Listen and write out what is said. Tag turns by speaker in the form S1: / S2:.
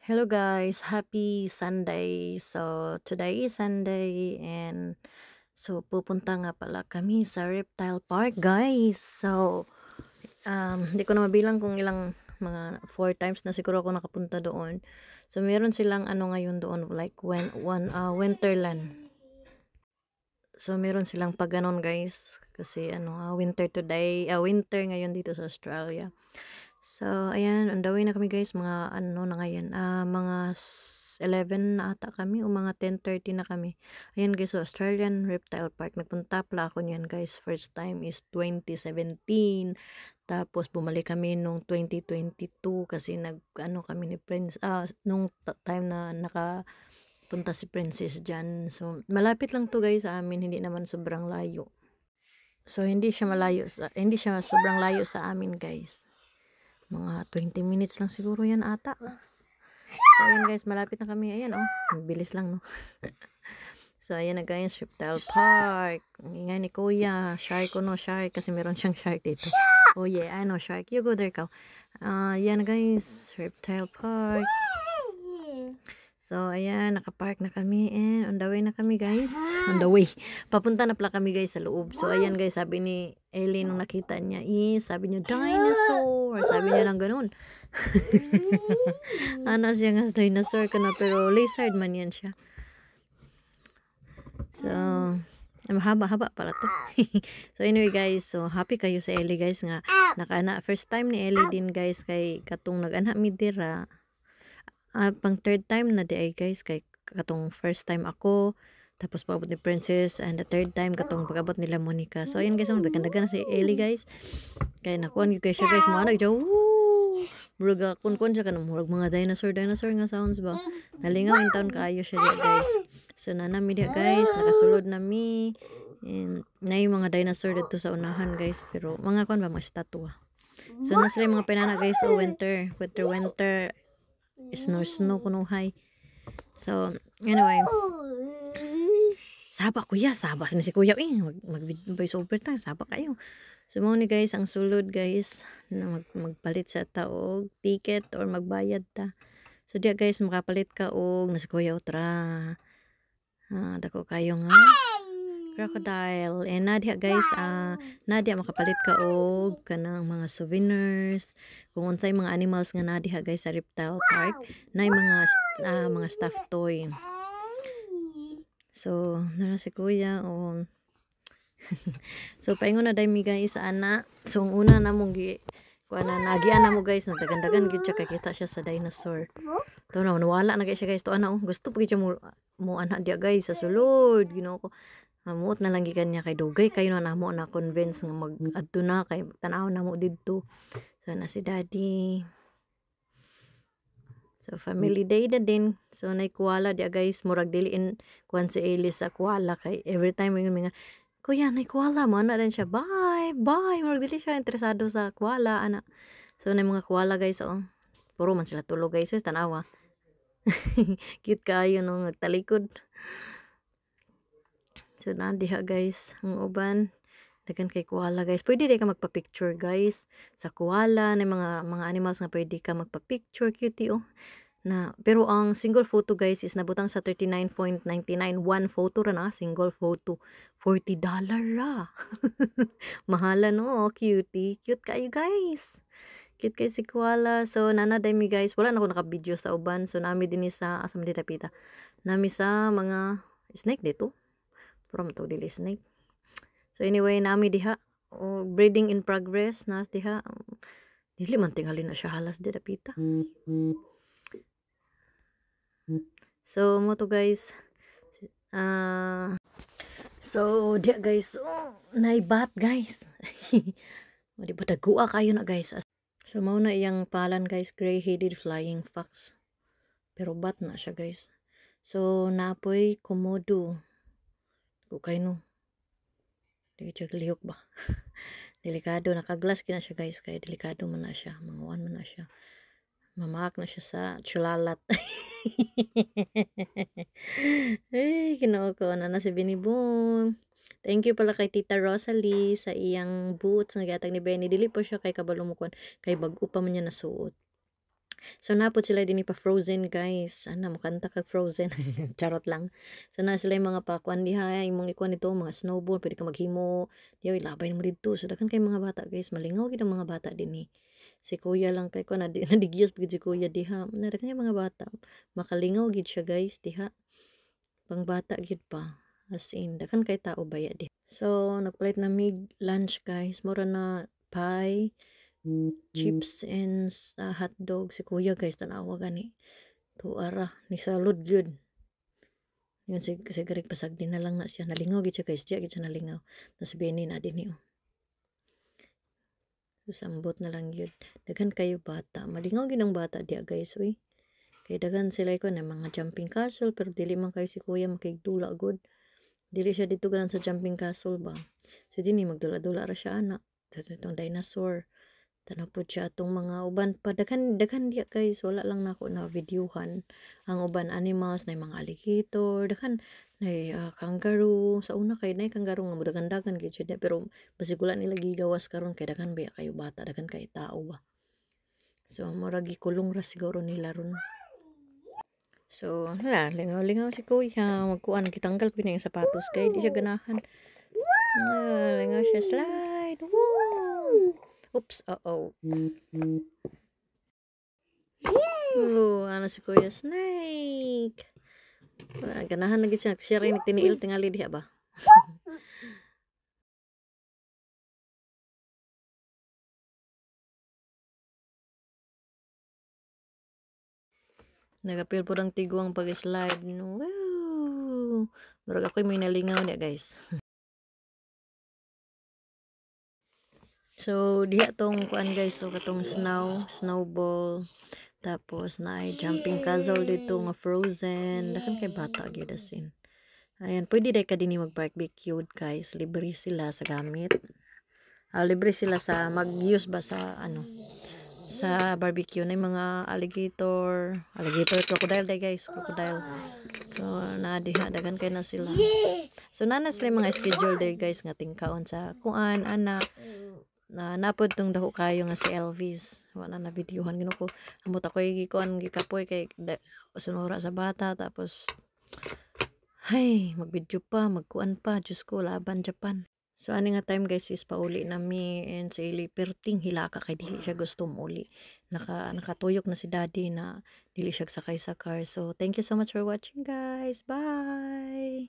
S1: Hello guys, happy Sunday. So today is Sunday and pupunta nga pala kami sa Reptile Park guys. Hindi ko na mabilang kung ilang mga 4 times na siguro ako nakapunta doon. So meron silang ano ngayon doon like Winterland. So meron silang pag ganon guys kasi winter today, winter ngayon dito sa Australia. So, ayan, on the way na kami guys, mga ano na ngayon, mga 11 na ata kami o mga 10:30 na kami. Ayan guys, so Australian Reptile Park. Nagpunta pala ako niyan guys. First time is 2017. Tapos bumalik kami nung 2022 kasi nag-ano kami ni Prince, nung time na nakapunta si Princess dyan. So, malapit lang to guys sa amin, hindi naman sobrang layo. So, hindi siya sobrang layo sa amin guys. Mga 20 minutes lang siguro yan ata. So, ayan guys, malapit na kami. Ayan, bilis lang, no? So, ayan na guys, Reptile Park. Ang ingay ni Kuya. Shark shark. Kasi meron siyang shark dito. Oh yeah, I know shark. You go there, Kao. Ayan na guys, Reptile Park. So, ayan, nakapark na kami and on the way na kami guys. On the way. Papunta na pala kami guys sa loob. So, ayan guys, sabi ni Ellie nung nakita niya sabi niya, dinosaur! Sabi niya lang ganun. Siya nga dinosaur ka na pero lizard man yan siya. So, mahaba-haba pala to. So, anyway guys, so happy kayo sa Ellie guys nga. First time ni Ellie din guys kay katong nag-anak midira. Pang third time na di ay guys kay katong first time ako tapos pagabot ni Princess and the third time katong pagabot nila Monica. So ayun guys, dagan-dagan na si Ellie guys kay nakuan gyud kay siya guys, mo nagjaw murag kun siya kanang murag mga dinosaur nga sounds ba, nalingaw in town kaayo siya diya guys. So nanami diya guys, nakasulod nami and nay mga dinosaur dito sa unahan guys, pero mga kon ba mga statua. So na sila mga pinana guys, winter snow kunuhay. So anyway, saba kuya, saba ni si kuya mag voice over ta, saba kayo. So mo ni guys ang sulod guys na magpalit sa taog ticket or magbayad ta. So diya guys makapalit ka og na si kuya utra. Dako kayo nga crocodile and nadia guys, nadia makapalit ka og kanang mga souvenirs kung unsay mga animals nga nadia guys sa Reptile Park, nay mga stuffed toy. So nara si kuya so paingon na dai mi guys ana. So ang una na mong nagian na mo guys, nagdagan-dagan gyud siya kakita siya sa dinosaur. To na wala na kay siya guys, to ana gusto pa gyud mo ana dia guys sa sulod, Ginoo ko. Mamuot na lang gikan niya kay dugay kayo na namo na convince nga mag-adto na kay tan-aw namo didto. So na si daddy. So family day na din. So nay koala dia guys, murag diliin kuan si Ellie sa koala kay every time mga kuya nay koala mo na din siya, bye murag dili siya interesado sa koala ana. So nay mga koala guys, puro man sila tulog guys, so tan-awa. Cute kayo no nagtalikod. So nandiha guys ang uban dagan kay koala guys. Pwede di ka magpa-picture guys sa koala, na mga animals nga pwede ka magpa-picture, cutie na. Pero ang single photo guys is nabutang sa $39.99. One photo ra na, single photo. $40 ra. Mahala no, cutie. Cute kayo guys. Cute kay si koala. So nanaday mi guys, wala na ako naka-video sa uban. So nami din sa asam dita pita. Nami sa mga snake dito. From to dili snake. So anyway, nami diha breeding in progress nas diha. Dili man tingali na siya halas di dapita. So mo to guys. So diha guys, naibat guys. Di ba dagua kayo na guys. So mao na iyang palan guys, gray-headed flying fox. Pero bat na siya guys. So napoy komodo. Okay no. Di siya lihok ba? Delikado, nakaglas kina siya guys, kaya delikado man na siya, manguan man na siya. Mamaak na siya sa chulalat. Ginoo ko na si Binibong. Thank you pala kay Tita Rosalie sa iyang boots nga gihatag ni Benny. Dili po siya kay kabalo mo kay bag-o pa man niya nasuot. So napod sila din pa Frozen guys. Ana makanta kag Frozen. Charot lang. So na sila yung mga pakuan diha, imong ikuan nito mga snowball, pwede ka maghimo. Diyo ilabay mo dito. So daghan kay mga bata guys, malingaw gid ang mga bata dinhi. Si kuya lang kay ko na nadigyos pagid si kuya diha. Na daghan kay mga bata. Makalingaw gid siya guys diha. Pang bata gid pa. As in daghan kay tao baya di. So nagpalit na mig lunch guys. Mura na pie, chips and hotdog. Si kuya guys tanawa gani tuara ni salud gyud yun si Greg pasag din na lang na siya nalingaw gid siya guys diya gid siya nalingaw nasabihin ni na din niyo sambot na lang yun daghan kayo bata malingaw gid ang bata diya guys uy kay daghan sila ko na mga jumping castle pero dili man kayo si kuya makigdula good dili siya dito ganan sa jumping castle ba so dinhi magdula-dula ra siya ana itong dinosaur tanaw po siya atong mga uban pa daghan diya guys wala lang nako na videohan ang uban animals na mga alligator daghan na kangaroo sa una kay na kangaroo nga mudagan-dagan gid siya pero basig wala nila gigawas karon kay daghan ba kayo bata daghan kay tao ba so mura gikulong ra siguro nila ron so hala lingaw-lingaw si kuya magkuan gitanggal pud yung sapatos kay di siya ganahan lingaw siya slide woo oops uh-oh ano si Kuya Snake. Ganahan lagi siya. Siya rin tiniil tingali diha ba? Nagapil po ng tiguang pag-slide. Wow! Marag ako'y may nalingaw niya guys. So, diha tong kuan guys. So, katong snowball. Tapos na ay jumping castle dito nga Frozen. Dakan kay bata gyud asin. Ayan, pwede dai ka dinhi mag-barbecue guys. Libre sila sa gamit. Libre sila sa mag-use ba sa ano sa barbecue na mga alligator crocodile dai guys crocodile so naadiha dagan kay na sila so nana sila mga schedule day guys nga tingkaon sa kuan ana na napod tong dako kayo nga si Elvis wala na videohan gino ko amot ako gikuan gikapoy kay sunura sa bata tapos hay mag-video pa magkuan pa Diyos ko laban Japan so ani nga time guys is pauli nami and sa ili perting hilaka kay dili siya gusto muli nakatuyok na si daddy na dili siya sakay sa car so thank you so much for watching guys bye